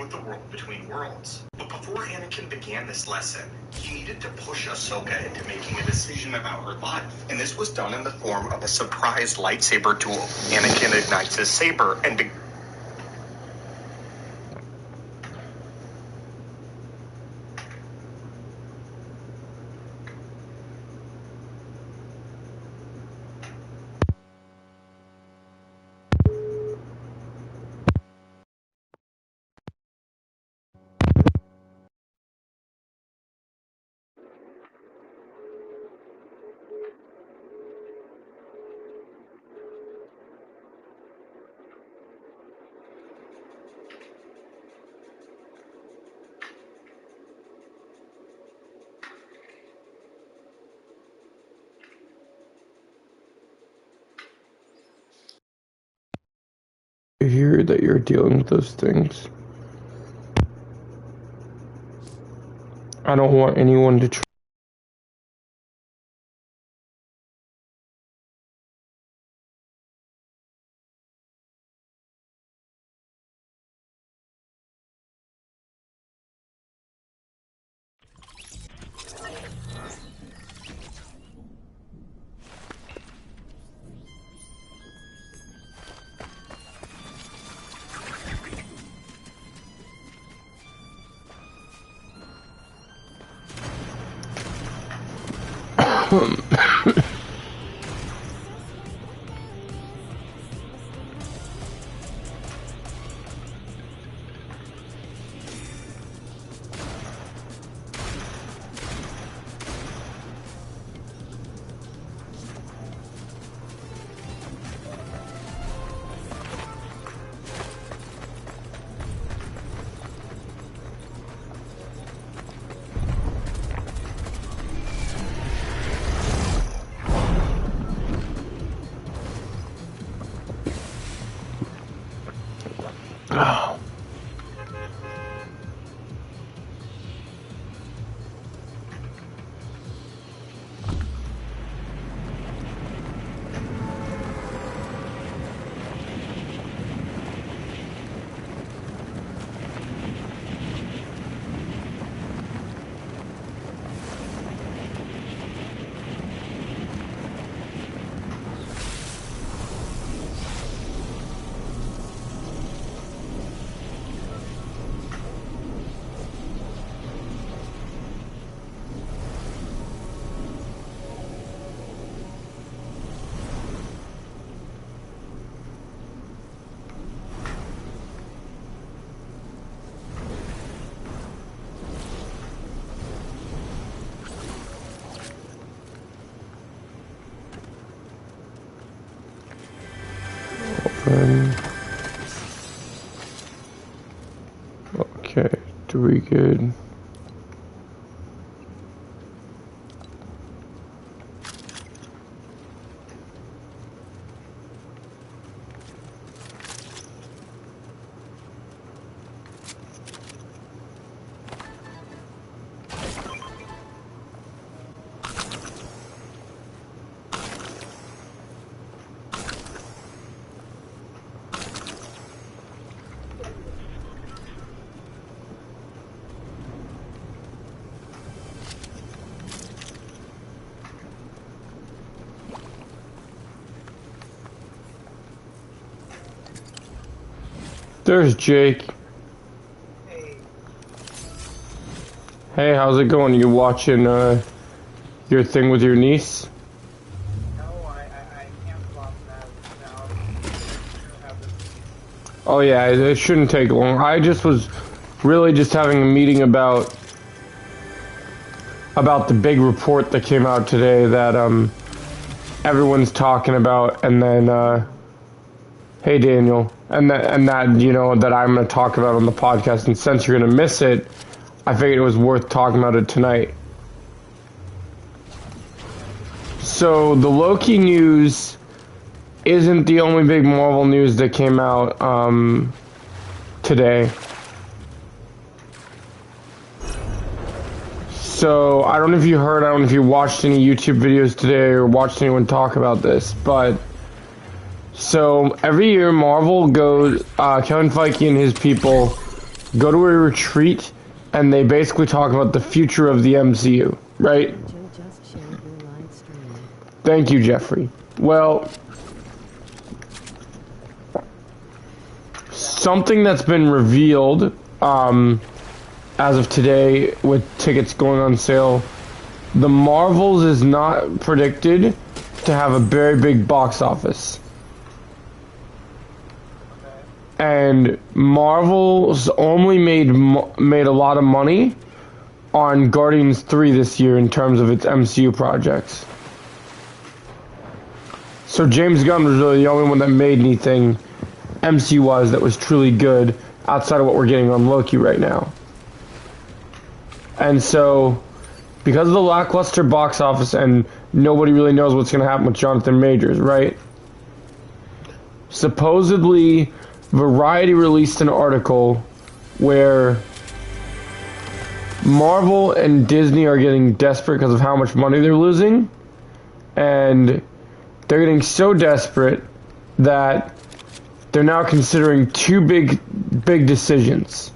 with the world between worlds. But before Anakin began this lesson, he needed to push Ahsoka into making a decision about her life. And this was done in the form of a surprise lightsaber duel. Anakin ignites his saber and I hear that you're dealing with those things. I don't want anyone to try. Okay, do we good? There's Jake. Hey, how's it going? You watching your thing with your niece? No, I can't flop that now. Oh yeah, it shouldn't take long. I just was really just having a meeting about the big report that came out today that everyone's talking about, and then hey Daniel, and that you know that I'm gonna talk about on the podcast, and since you're gonna miss it, I figured it was worth talking about it tonight. So the Loki news isn't the only big Marvel news that came out today. So I don't know if you heard, I don't know if you watched any YouTube videos today or watched anyone talk about this, but so every year Marvel goes, Kevin Feige and his people go to a retreat, and they basically talk about the future of the MCU, right? Thank you, Jeffrey. Well, something that's been revealed as of today with tickets going on sale, the Marvels is not predicted to have a very big box office. And Marvel's only made a lot of money on Guardians 3 this year in terms of its MCU projects. So James Gunn was really the only one that made anything MCU-wise that was truly good outside of what we're getting on Loki right now. And so, because of the lackluster box office and nobody really knows what's going to happen with Jonathan Majors, right? Supposedly, Variety released an article where Marvel and Disney are getting desperate because of how much money they're losing. And they're getting so desperate that they're now considering two big decisions.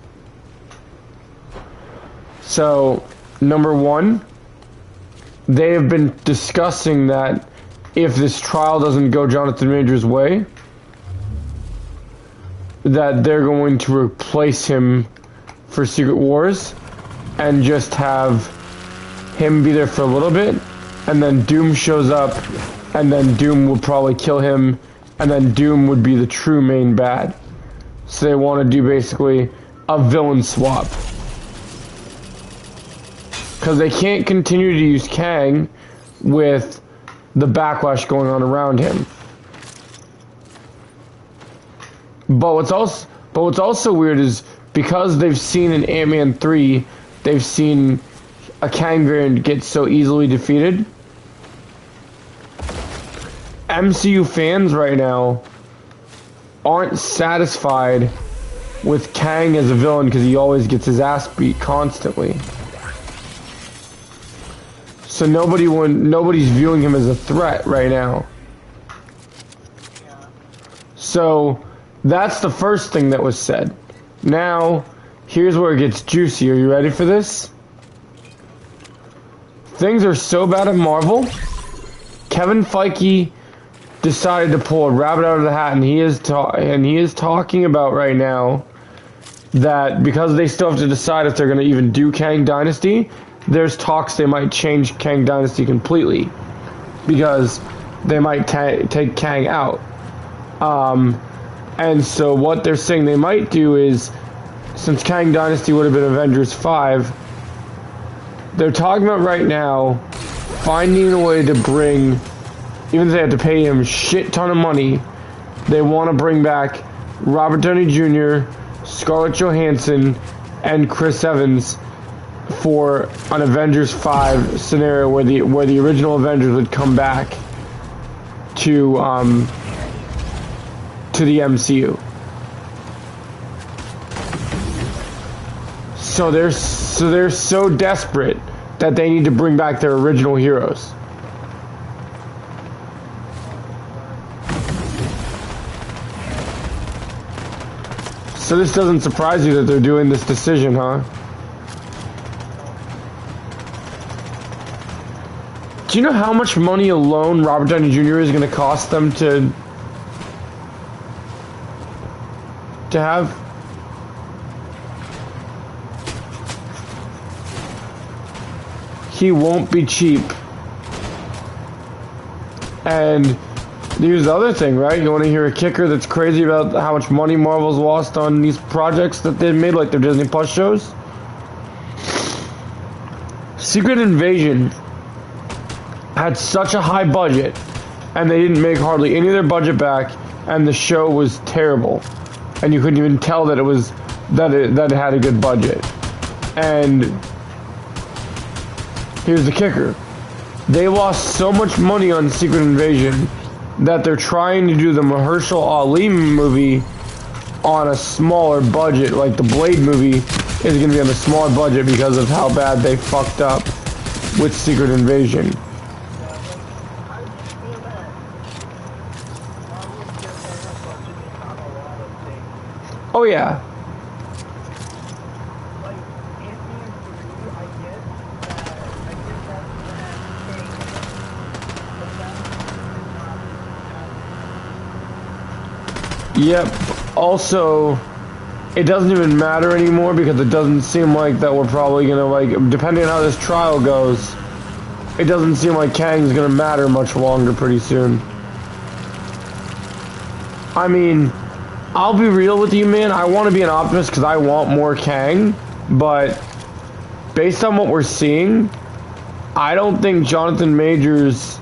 So, number one, they have been discussing that if this trial doesn't go Jonathan Majors' way, that they're going to replace him for Secret Wars and just have him be there for a little bit, and then Doom shows up, and then Doom will probably kill him, and then Doom would be the true main bad. So they want to do basically a villain swap. Because they can't continue to use Kang with the backlash going on around him. But what's also weird is because they've seen in Ant-Man 3, they've seen a Kang variant get so easily defeated. MCU fans right now aren't satisfied with Kang as a villain because he always gets his ass beat constantly. So nobody's viewing him as a threat right now. So that's the first thing that was said. Now, here's where it gets juicy. Are you ready for this? Things are so bad at Marvel. Kevin Feige decided to pull a rabbit out of the hat, and he is talking about right now that because they still have to decide if they're going to even do Kang Dynasty, there's talks they might change Kang Dynasty completely because they might take Kang out. And so what they're saying they might do is, since Kang Dynasty would have been Avengers 5, they're talking about right now finding a way to bring, even if they have to pay him a shit ton of money, they want to bring back Robert Downey Jr., Scarlett Johansson, and Chris Evans for an Avengers 5 scenario where the original Avengers would come back to the MCU. So they're so desperate that they need to bring back their original heroes. So this doesn't surprise you that they're doing this decision, huh? Do you know how much money alone Robert Downey Jr. is going to cost them to have? He won't be cheap. And here's the other thing, right? You want to hear a kicker that's crazy about how much money Marvel's lost on these projects that they've made, like their Disney Plus shows? Secret Invasion had such a high budget, and they didn't make hardly any of their budget back, and the show was terrible, and you couldn't even tell that it had a good budget. And here's the kicker: they lost so much money on Secret Invasion that they're trying to do the Mahershala Ali movie on a smaller budget. Like the Blade movie is going to be on a smaller budget because of how bad they fucked up with Secret Invasion. Oh yeah. Yep. Also, it doesn't even matter anymore because it doesn't seem like that we're probably gonna, like, depending on how this trial goes, it doesn't seem like Kang's gonna matter much longer pretty soon. I mean, I'll be real with you, man. I want to be an optimist because I want more Kang, but based on what we're seeing, I don't think Jonathan Majors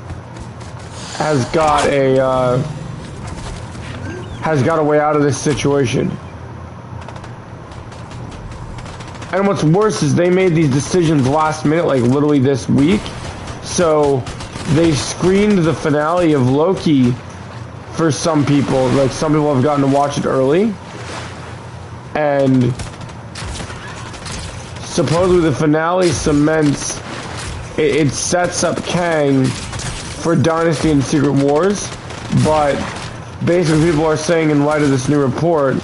has got a way out of this situation. And what's worse is they made these decisions last minute, like literally this week. So they screened the finale of Loki for some people. Like some people have gotten to watch it early. And supposedly the finale cements, it sets up Kang for Dynasty and Secret Wars. But basically people are saying in light of this new report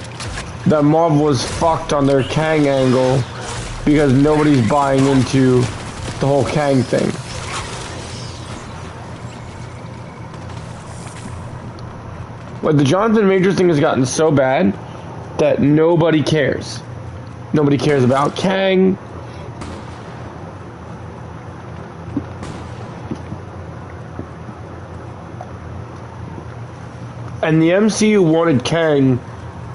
that Marvel was fucked on their Kang angle because nobody's buying into the whole Kang thing. Like the Jonathan Majors thing has gotten so bad that nobody cares. Nobody cares about Kang. And the MCU wanted Kang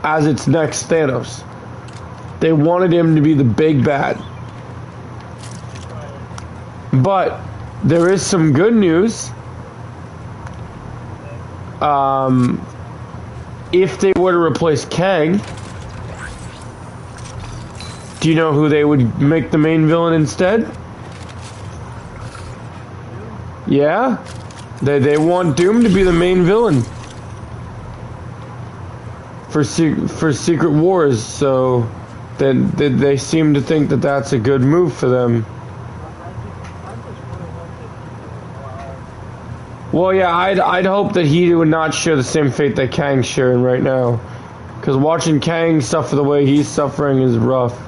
as its next Thanos. They wanted him to be the big bad. But there is some good news. If they were to replace Kang, do you know who they would make the main villain instead? Yeah? They want Doom to be the main villain for Secret Wars, so they seem to think that that's a good move for them. Well, yeah, I'd hope that he would not share the same fate that Kang's sharing right now, because watching Kang suffer the way he's suffering is rough.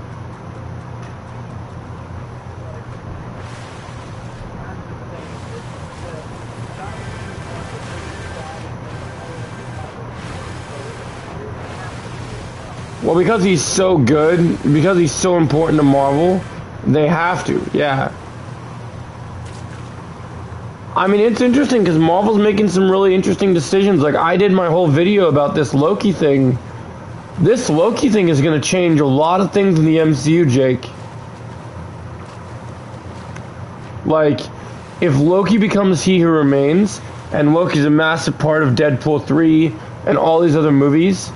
Well, because he's so good, because he's so important to Marvel, they have to, yeah. I mean, it's interesting because Marvel's making some really interesting decisions. Like, I did my whole video about this Loki thing. This Loki thing is going to change a lot of things in the MCU, Jake. Like, if Loki becomes He Who Remains, and Loki's a massive part of Deadpool 3 and all these other movies,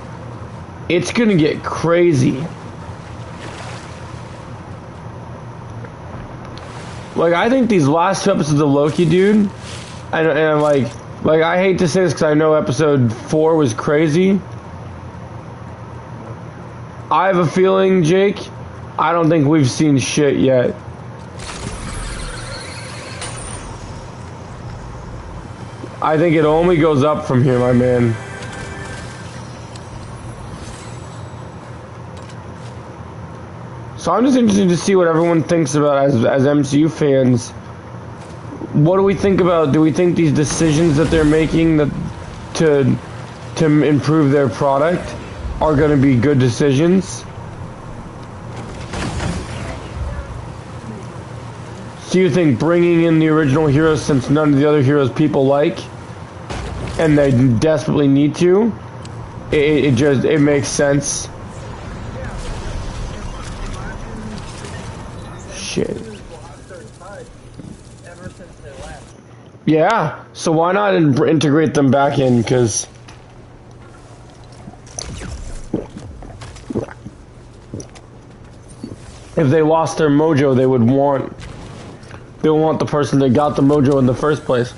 it's gonna get crazy. Like, I think these last two episodes of Loki, dude, and like I hate to say this because I know episode 4 was crazy. I have a feeling, Jake, I don't think we've seen shit yet. I think it only goes up from here, my man. So I'm just interested to see what everyone thinks about as MCU fans. What do we think about? Do we think these decisions that they're making to improve their product are going to be good decisions? So you think bringing in the original heroes, since none of the other heroes people like, and they desperately need to, it makes sense? Shit. Yeah, so why not integrate them back in? Because if they lost their mojo, they would want the person that got the mojo in the first place.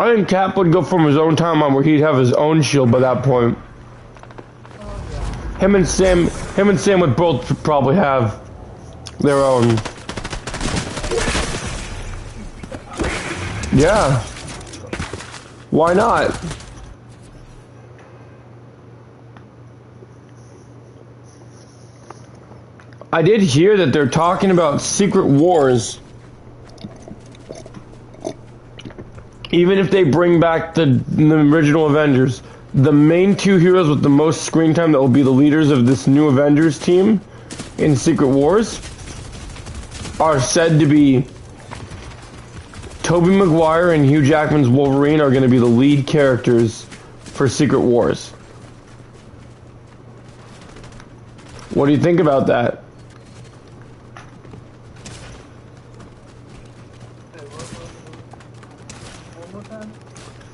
I think Cap would go from his own timeline where he'd have his own shield by that point. Him and Sam would both probably have their own. Yeah. Why not? I did hear that they're talking about Secret Wars. Even if they bring back the original Avengers, the main two heroes with the most screen time that will be the leaders of this new Avengers team in Secret Wars are said to be Tobey Maguire and Hugh Jackman's Wolverine are going to be the lead characters for Secret Wars. What do you think about that?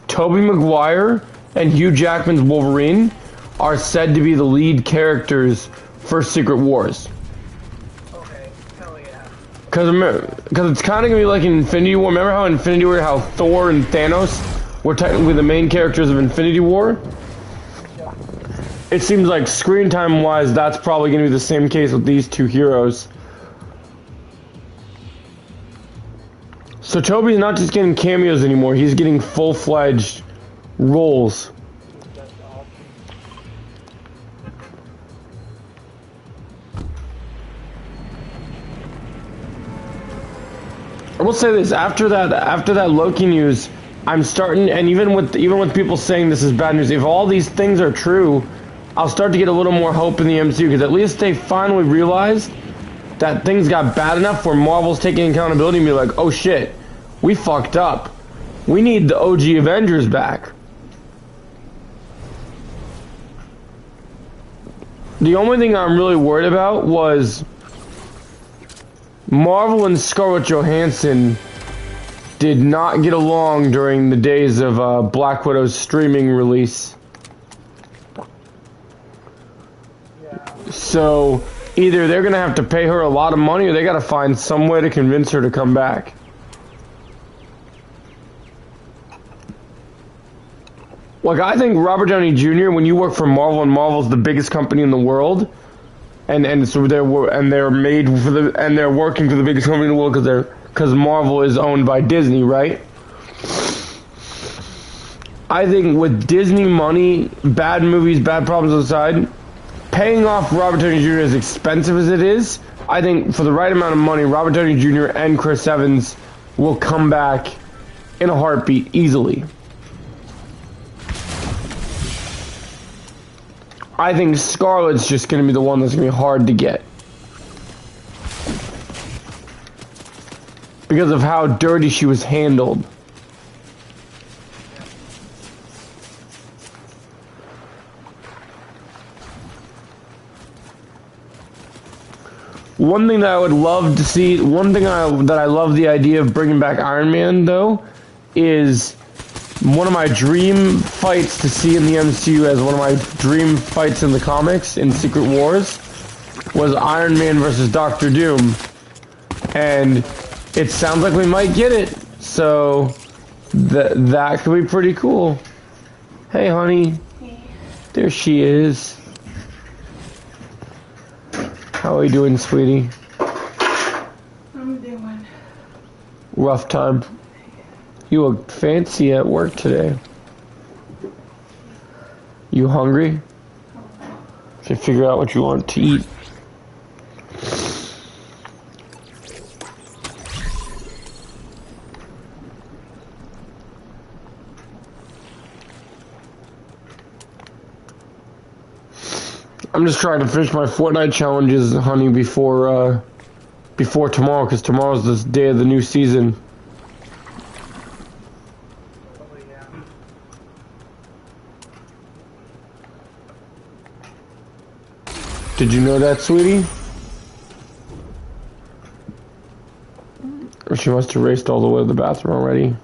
Tobey Maguire and Hugh Jackman's Wolverine are said to be the lead characters for Secret Wars. Okay, hell yeah. Because it's kind of going to be like in Infinity War. Remember how in Infinity War, how Thor and Thanos were technically the main characters of Infinity War? Yep. It seems like screen time wise, that's probably going to be the same case with these two heroes. So Toby's not just getting cameos anymore, he's getting full-fledged roles. That's awesome. I will say this, after that Loki news, I'm starting, and even with people saying this is bad news, if all these things are true, I'll start to get a little more hope in the MCU, because at least they finally realized that things got bad enough where Marvel's taking accountability and be like, oh shit, we fucked up. We need the OG Avengers back. The only thing I'm really worried about was Marvel and Scarlett Johansson did not get along during the days of Black Widow's streaming release. Yeah. So either they're gonna have to pay her a lot of money or they gotta find some way to convince her to come back. Like, I think Robert Downey Jr., when you work for Marvel, and Marvel's the biggest company in the world, and so they're working for the biggest company in the world because Marvel is owned by Disney, right? I think with Disney money, bad movies, bad problems aside, paying off Robert Downey Jr. as expensive as it is, I think for the right amount of money, Robert Downey Jr. and Chris Evans will come back in a heartbeat easily. I think Scarlett's just going to be the one that's going to be hard to get. Because of how dirty she was handled. One thing that I would love to see, that I love the idea of bringing back Iron Man, though, is one of my dream fights to see in the MCU as one of my dream fights in the comics in Secret Wars was Iron Man versus Doctor Doom. And it sounds like we might get it. So that could be pretty cool. Hey, honey. There she is. How are you doing, sweetie? I'm doing. Rough time. You look fancy at work today. You hungry? Should figure out what you want to eat. I'm just trying to finish my Fortnite challenges, honey, before tomorrow, because tomorrow's the day of the new season. Did you know that, sweetie? Or she must have raced all the way to the bathroom already.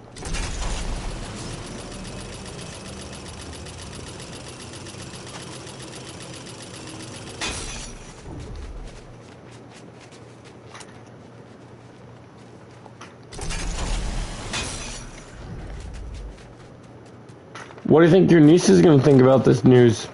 What do you think your niece is going to think about this news?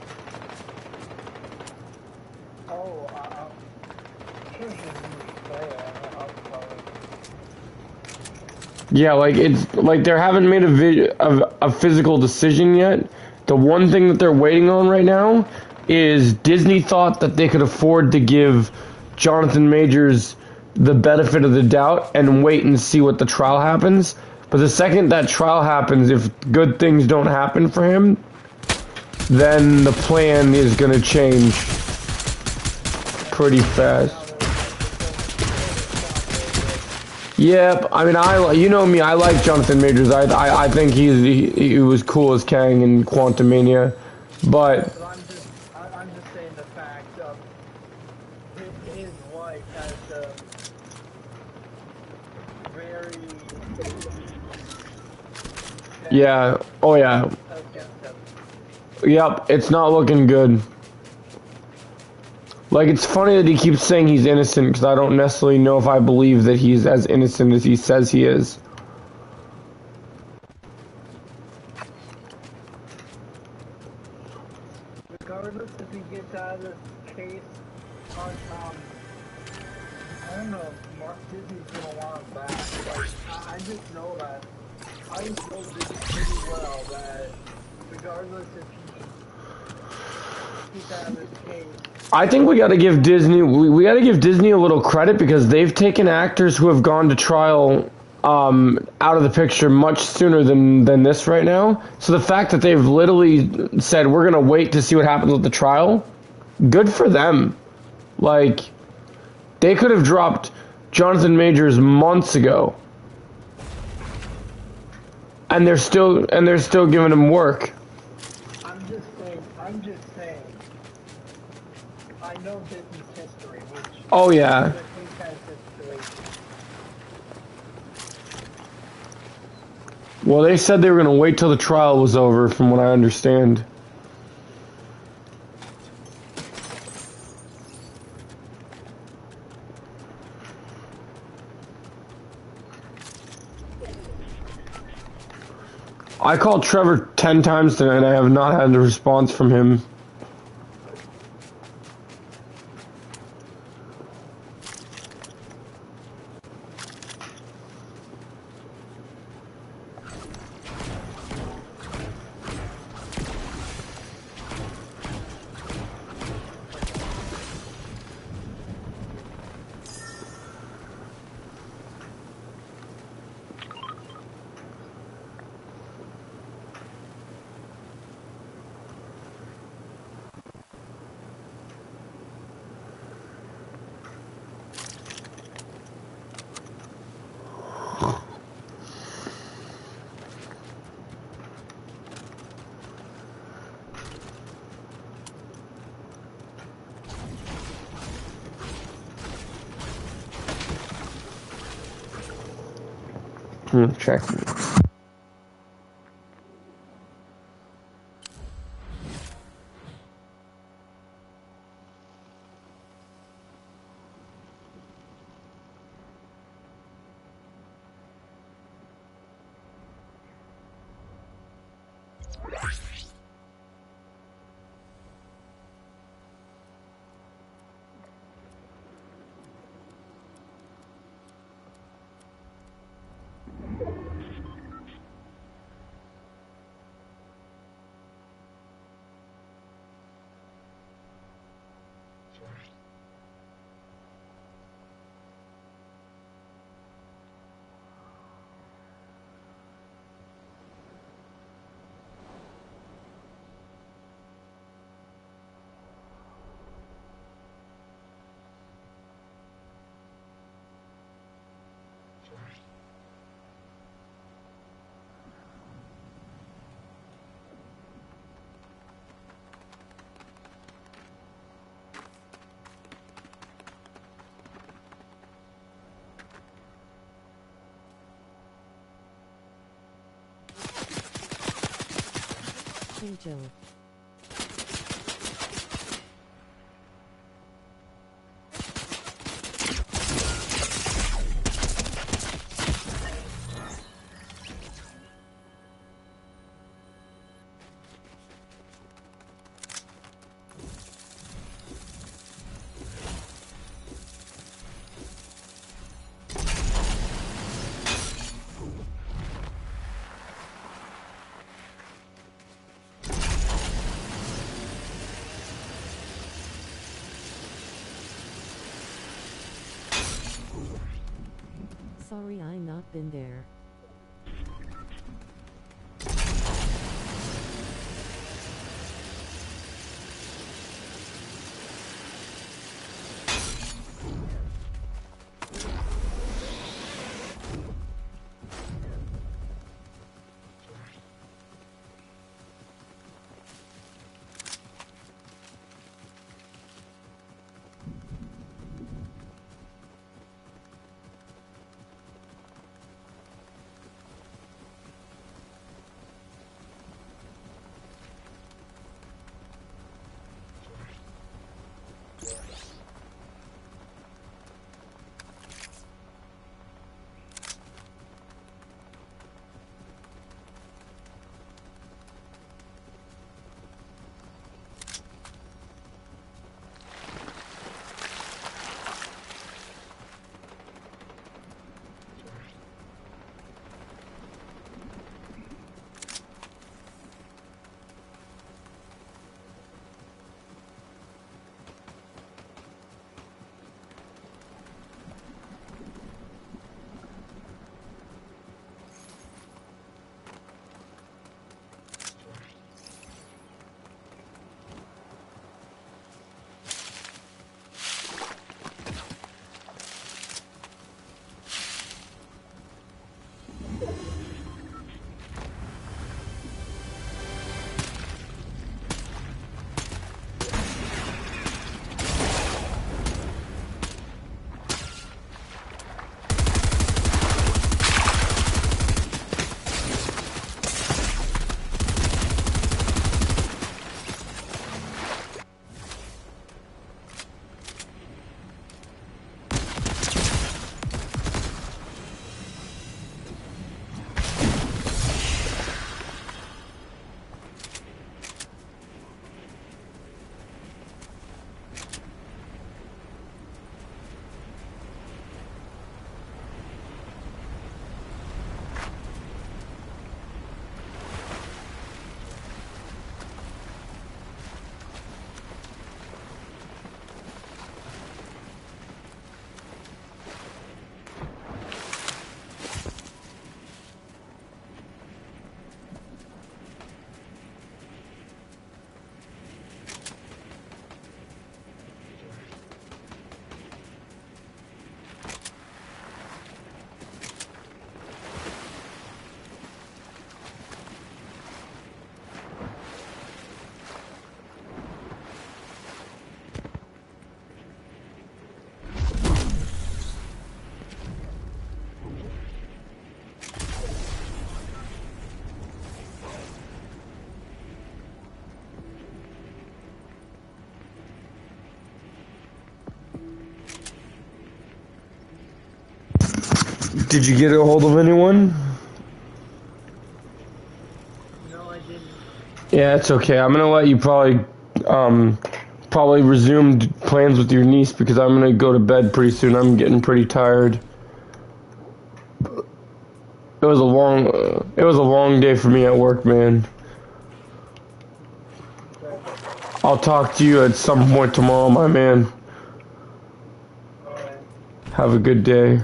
Yeah, like it's like they haven't made a physical decision yet. The one thing that they're waiting on right now is Disney thought that they could afford to give Jonathan Majors the benefit of the doubt and wait and see what the trial happens. But the second that trial happens, if good things don't happen for him, then the plan is going to change pretty fast. Yep, I mean, you know me, I like Jonathan Majors. I think he was cool as Kang in Quantumania, but I'm just saying the fact of his wife has a very yeah, oh yeah, against him. yep, it's not looking good. Like, it's funny that he keeps saying he's innocent, because I don't necessarily know if I believe that he's as innocent as he says he is. Regardless if he gets out of this case, on I don't know if Mark Disney's gonna want him back. Like, I just know that. I know Disney pretty well that regardless if he gets out of this case. I think we got to give Disney a little credit because they've taken actors who have gone to trial out of the picture much sooner than this right now. So the fact that they've literally said we're gonna wait to see what happens with the trial, good for them. Like, they could have dropped Jonathan Majors months ago, and they're still giving him work. I'm just saying. I know Disney's history, which Oh yeah. that he has history. Well, they said they were gonna wait till the trial was over, from what I understand. I called Trevor 10 times tonight and I have not had a response from him. Check. Angel. Sorry I not been there. Did you get a hold of anyone? No, I didn't. Yeah, it's okay. I'm gonna let you probably resume plans with your niece because I'm gonna go to bed pretty soon. I'm getting pretty tired. It was a long day for me at work, man. Okay. I'll talk to you at some point tomorrow, my man. Alright. Have a good day.